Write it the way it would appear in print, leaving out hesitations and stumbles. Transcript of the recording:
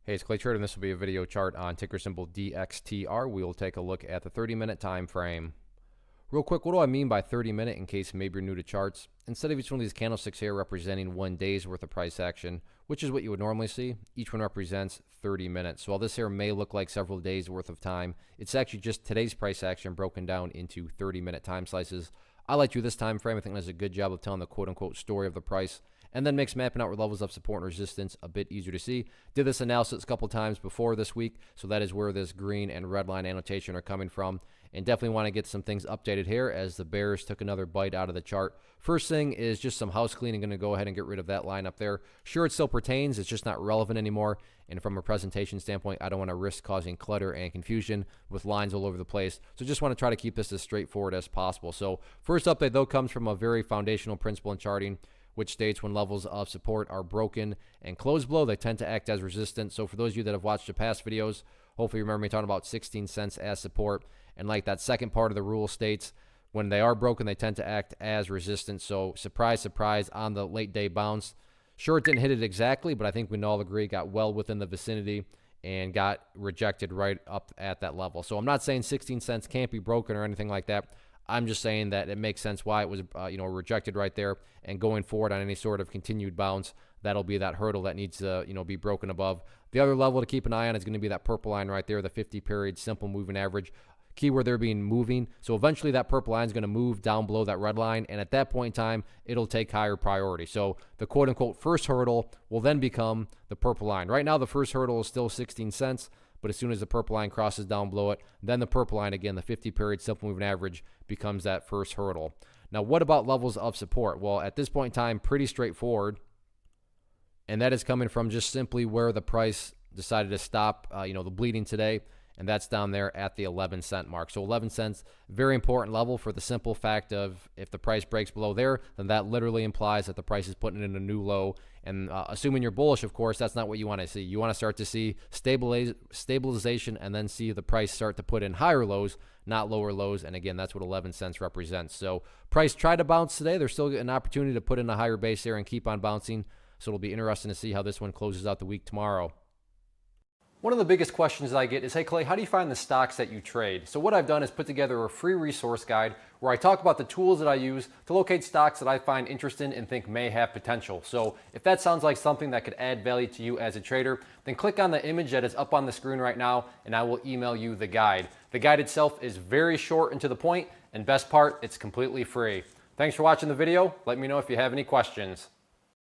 Hey, it's Clay Trader, and this will be a video chart on ticker symbol DXTR. We will take a look at the 30-minute time frame. Real quick, what do I mean by 30-minute in case maybe you're new to charts? Instead of each one of these candlesticks here representing 1 day's worth of price action, which is what you would normally see, each one represents 30 minutes. So while this here may look like several days worth of time, it's actually just today's price action broken down into 30-minute time slices. I like to do this time frame. I think it does a good job of telling the quote-unquote story of the price, and then makes mapping out levels of support and resistance a bit easier to see. Did this analysis a couple times before this week, so that is where this green and red line annotation are coming from. And definitely want to get some things updated here as the bears took another bite out of the chart. First thing is just some house cleaning. Going to go ahead and get rid of that line up there. Sure, it still pertains. It's just not relevant anymore. And from a presentation standpoint, I don't want to risk causing clutter and confusion with lines all over the place. So just want to try to keep this as straightforward as possible. So first update, though, comes from a very foundational principle in charting, which states when levels of support are broken and close below, they tend to act as resistance. So for those of you that have watched the past videos, hopefully you remember me talking about 16 cents as support. And like that second part of the rule states, when they are broken, they tend to act as resistance. So surprise, surprise on the late day bounce. Sure, it didn't hit it exactly, but I think we can all agree got well within the vicinity and got rejected right up at that level. So I'm not saying 16 cents can't be broken or anything like that. I'm just saying that it makes sense why it was rejected right there, and going forward on any sort of continued bounce, that'll be that hurdle that needs to be broken above. The other level to keep an eye on is going to be that purple line right there, the 50-period simple moving average. Keyword there being moving. So eventually that purple line is going to move down below that red line, and at that point in time, it'll take higher priority. So the quote-unquote first hurdle will then become the purple line. Right now, the first hurdle is still 16 cents. But as soon as the purple line crosses down below it, then the purple line, again, the 50-period simple moving average, becomes that first hurdle. Now, what about levels of support? Well, at this point in time, pretty straightforward. And that is coming from just simply where the price decided to stop, the bleeding today. And that's down there at the 11-cent mark. So 11 cents, very important level for the simple fact of if the price breaks below there, then that literally implies that the price is putting in a new low. And assuming you're bullish, of course, that's not what you want to see. You want to start to see stabilization and then see the price start to put in higher lows, not lower lows. And again, that's what 11 cents represents. So price tried to bounce today. There's still an opportunity to put in a higher base there and keep on bouncing. So it'll be interesting to see how this one closes out the week tomorrow. One of the biggest questions that I get is, hey Clay, how do you find the stocks that you trade? So what I've done is put together a free resource guide where I talk about the tools that I use to locate stocks that I find interesting and think may have potential. So if that sounds like something that could add value to you as a trader, then click on the image that is up on the screen right now and I will email you the guide. The guide itself is very short and to the point, and best part, it's completely free. Thanks for watching the video. Let me know if you have any questions.